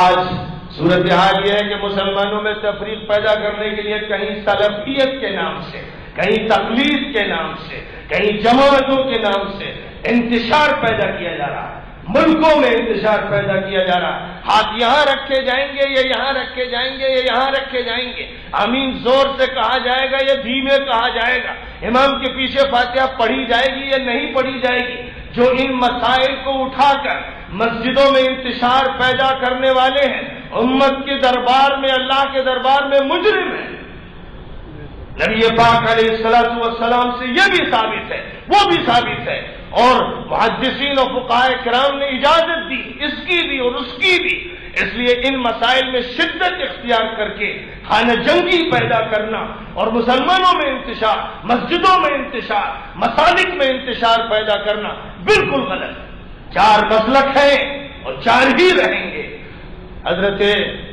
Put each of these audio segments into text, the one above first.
آج صورتحال یہ ہے کہ مسلمانوں میں تفریق پیدا کرنے کے لیے کہیں سلفیت کے نام سے، کہیں تقلید کے نام سے، کہیں جماعتوں کے نام سے انتشار پیدا کیا جا رہا ہے، ملکوں میں انتشار پیدا کیا جا رہا ہے۔ ہاتھ یہاں رکھے جائیں گے، یہ یہاں رکھے جائیں گے، یہ یہاں رکھے جائیں گے، آمین زور سے کہا جائے گا یا دھیمے کہا جائے گا، امام کے پیچھے فاتحہ پڑھی جائے گی یا نہیں پڑھی جائے گی۔ جو ان مسائل کو اٹھا کر مسجدوں میں انتشار پیدا کرنے والے ہیں، امت کے دربار میں، اللہ کے دربار میں مجرم ہیں۔ نبی پاک علیہ الصلوۃ والسلام سے یہ بھی ثابت ہے، وہ بھی ثابت ہے، اور محدثین و فقہاء کرام نے اجازت دی اس کی بھی اور اس کی بھی۔ اس لیے ان مسائل میں شدت اختیار کر کے خانہ جنگی پیدا کرنا اور مسلمانوں میں انتشار، مسجدوں میں انتشار، مساجد میں انتشار پیدا کرنا بالکل غلط ہے۔ چار مسلک ہیں اور چار ہی رہیں گے، حضرت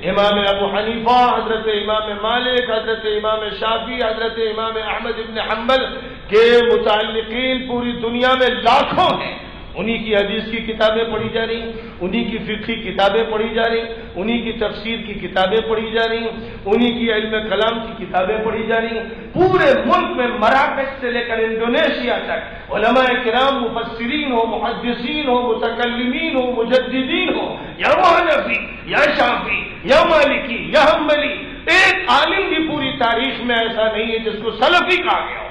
امام ابو حنیفہ، حضرت امام مالک، حضرت امام شافعی، حضرت امام احمد ابن حنبل کے متعلقین پوری دنیا میں لاکھوں ہیں۔ انہی کی حدیث کی کتابیں پڑھی جا رہی ہیں، انہی کی فقہی کتابیں پڑھی جا رہی ہیں، انہی کی تفسیر کی کتابیں پڑھی جا رہی ہیں، انہی کی علم کلام کی کتابیں پڑھی جا رہی ہیں۔ پورے ملک میں مراکش سے لے کر انڈونیشیا تک علماء کرام، مفسرین ہو، محدثین ہو، متکلمین ہو، مجددین ہو، یا حنفی یا شافعی یا مالکی یا حنبلی، ایک عالم بھی پوری تاریخ میں ایسا نہیں ہے جس کو سلفی کہا گیا ہو۔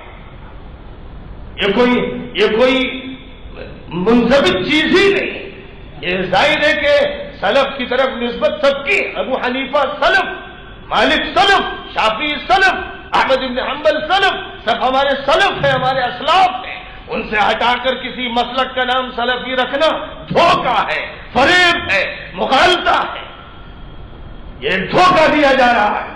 یہ کوئی منضبط چیز ہی نہیں۔ یہ ظاہر ہے کہ سلف کی طرف نسبت سب کی، ابو حنیفہ سلف، مالک سلف، شافعی سلف، احمد بن حنبل سلف، سب ہمارے سلف ہیں، ہمارے اسلاف ہیں۔ ان سے ہٹا کر کسی مسلک کا نام سلفی رکھنا دھوکہ ہے، فریب ہے، مغالطہ ہے۔ یہ دھوکہ دیا جا رہا ہے،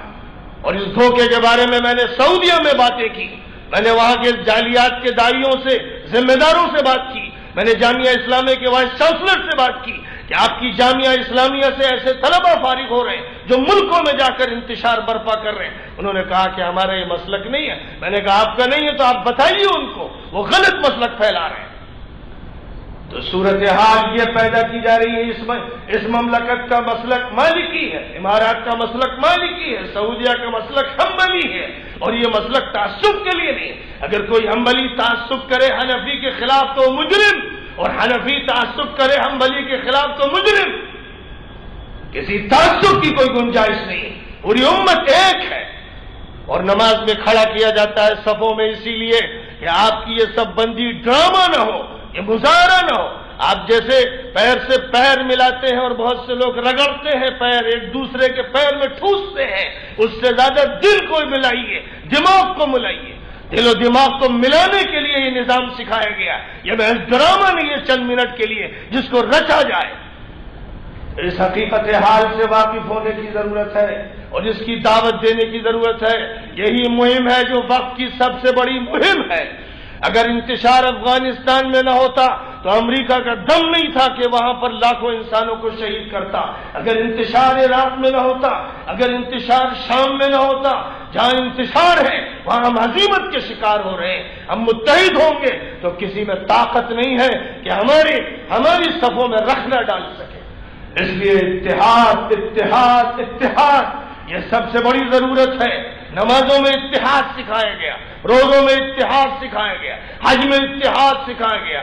اور اس دھوکے کے بارے میں نے سعودیہ میں باتیں کی، میں نے وہاں کے جعلیات کے داعیوں سے، ذمہ داروں سے بات کی، میں نے جامعہ اسلامیہ کے وائس چانسلر سے بات کی کہ آپ کی جامعہ اسلامیہ سے ایسے طلبہ فارغ ہو رہے ہیں جو ملکوں میں جا کر انتشار برپا کر رہے ہیں۔ انہوں نے کہا کہ ہمارا یہ مسلک نہیں ہے۔ میں نے کہا آپ کا نہیں ہے تو آپ بتائیے ان کو، وہ غلط مسلک پھیلا رہے ہیں۔ تو صورتحال یہ پیدا کی جا رہی ہے، اس مملکت کا مسلک مالکی ہے، امارات کا مسلک مالکی ہے، سعودیہ کا مسلک حنبلی ہے، اور یہ مسلک تعصب کے لیے نہیں۔ اگر کوئی حنبلی تعصب کرے حنفی کے خلاف تو مجرم، اور حنفی تعصب کرے حنبلی کے خلاف تو مجرم۔ کسی تعصب کی کوئی گنجائش نہیں، پوری امت ایک ہے۔ اور نماز میں کھڑا کیا جاتا ہے صفوں میں اسی لیے کہ آپ کی یہ سب بندی ڈرامہ نہ ہو، یہ مظاہرہ نہ ہو۔ آپ جیسے پیر سے پیر ملاتے ہیں اور بہت سے لوگ رگڑتے ہیں پیر، ایک دوسرے کے پیر میں ٹھوستے ہیں، اس سے زیادہ دل کو ملائیے، دماغ کو ملائیے۔ دل و دماغ کو ملانے کے لیے یہ نظام سکھایا گیا، یہ محض ڈرامہ نہیں ہے چند منٹ کے لیے جس کو رچا جائے۔ اس حقیقت حال سے واقف ہونے کی ضرورت ہے اور اس کی دعوت دینے کی ضرورت ہے۔ یہی مہم ہے جو وقت کی سب سے بڑی مہم ہے۔ اگر انتشار افغانستان میں نہ ہوتا تو امریکہ کا دم نہیں تھا کہ وہاں پر لاکھوں انسانوں کو شہید کرتا۔ اگر انتشار عراق میں نہ ہوتا، اگر انتشار شام میں نہ ہوتا، جہاں انتشار ہے وہاں ہم ہزیمت کے شکار ہو رہے ہیں۔ ہم متحد ہوں گے تو کسی میں طاقت نہیں ہے کہ ہماری صفوں میں رخ نہ ڈال سکے۔ اس لیے اتحاد اتحاد اتحاد یہ سب سے بڑی ضرورت ہے۔ نمازوں میں اتحاد سکھایا گیا، روزوں میں اتحاد سکھایا گیا، حج میں اتحاد سکھایا گیا،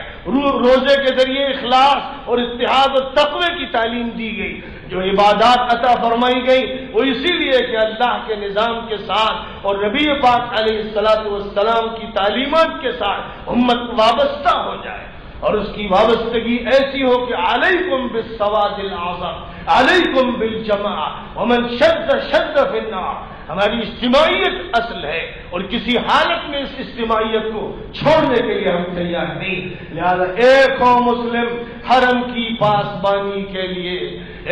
روزے کے ذریعے اخلاص اور اتحاد و تقوی کی تعلیم دی گئی۔ جو عبادات عطا فرمائی گئی وہ اسی لیے کہ اللہ کے نظام کے ساتھ اور نبی پاک علیہ الصلوۃ والسلام کی تعلیمات کے ساتھ امت وابستہ ہو جائے، اور اس کی وابستگی ایسی ہو کہ علیکم بالسواد الاعظم، علیکم بالجماعہ ومن شد شد فی النار۔ ہماری اجتماعیت اصل ہے اور کسی حالت میں اس اجتماعیت کو چھوڑنے کے لیے ہم تیار نہیں۔ لہذا ایک ہو مسلم حرم کی پاسبانی کے لیے،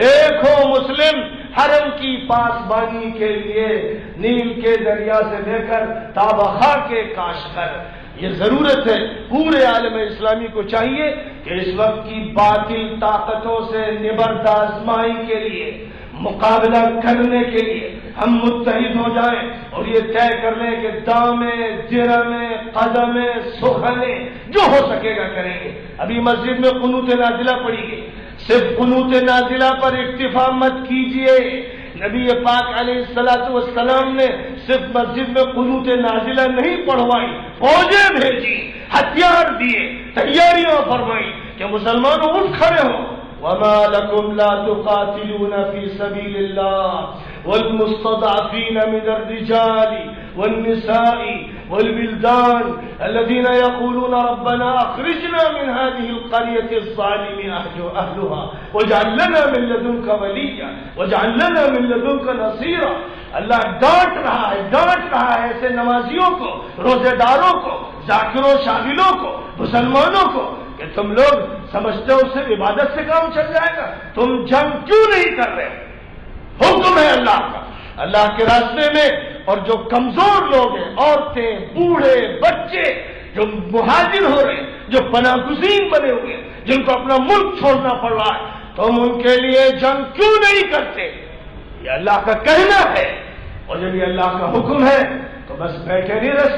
ایک ہو مسلم حرم کی پاسبانی کے لیے، نیل کے دریا سے لے کر تابخا کے کاشکر۔ یہ ضرورت ہے، پورے عالم اسلامی کو چاہیے کہ اس وقت کی باطل طاقتوں سے نبرد آزمائی کے لیے، مقابلہ کرنے کے لیے ہم متحد ہو جائیں اور یہ طے کر لیں کہ دامیں، درمیں، قدمیں، سخنیں جو ہو سکے گا کریں گے۔ ابھی مسجد میں قنوت نازلہ پڑھی گئی، صرف قنوت نازلہ پر اکتفا مت کیجئے. نبی پاک علیہ الصلوۃ والسلام نے صرف مسجد میں قنوت نازلہ نہیں پڑھوائی، فوجیں بھیجی، ہتھیار دیے، تیاریاں فرمائی کہ مسلمانوں اٹھ کھڑے ہو. وما لكم لا تقاتلون في سبيل الله والمستضعفين من الرجال والنساء والولدان الذين يقولون ربنا اخرجنا من هذه القرية الظالم اهلها واجعل لنا من لدنك وليا واجعل لنا من لدنك نصيرا. اللہ ڈانٹ رہا ہے ایسے نمازیوں کو، روزے داروں کو، ذاکروں شاغلوں کو، مسلمانوں کو کہ تم لوگ سمجھتے ہو صرف عبادت سے کام چل جائے گا، تم جنگ کیوں نہیں کر رہے؟ حکم ہے اللہ کا، اللہ کے راستے میں. اور جو کمزور لوگ ہیں، عورتیں، بوڑھے، بچے جو مہاجر ہو رہے ہیں، جو پناہ گزین بنے ہوئے ہیں، جن کو اپنا ملک چھوڑنا پڑ رہا ہے، تم ان کے لیے جنگ کیوں نہیں کرتے؟ یہ اللہ کا کہنا ہے. اور جب یہ اللہ کا حکم ہے تو بس بیٹھے نہیں رہ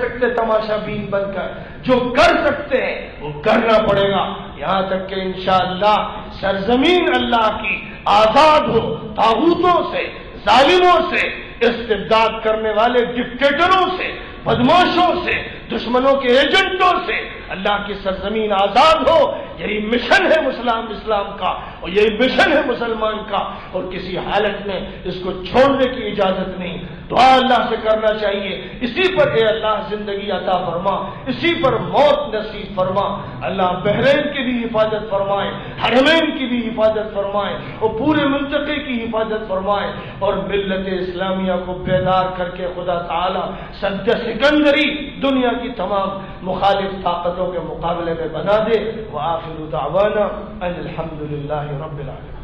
سکتے تماشا بین بن کر. جو کر سکتے ہیں وہ کرنا پڑے گا، یہاں تک کہ انشاءاللہ سرزمین اللہ کی آزاد ہو طاغوتوں سے، ظالموں سے، استبداد کرنے والے ڈکٹیٹروں سے، بدماشوں سے، دشمنوں کے ایجنٹوں سے اللہ کی سرزمین آزاد ہو. یہی مشن ہے اسلام کا، اور یہی مشن ہے مسلمان کا، اور کسی حالت میں اس کو چھوڑنے کی اجازت نہیں. دعا اللہ سے کرنا چاہیے اسی پر اے اللہ زندگی عطا فرما، اسی پر موت نصیب فرما. اللہ بحرین کی بھی حفاظت فرمائے، حرمین کی بھی حفاظت فرمائے، اور پورے منطقے کی حفاظت فرمائے، اور ملت اسلامیہ کو بیدار کر کے خدا تعالی سد سکندری دنیا کی تمام مخالف طاقتوں کے مقابلے میں بنا دے. وآخر دعوانا ان الحمد للہ رب العالمین.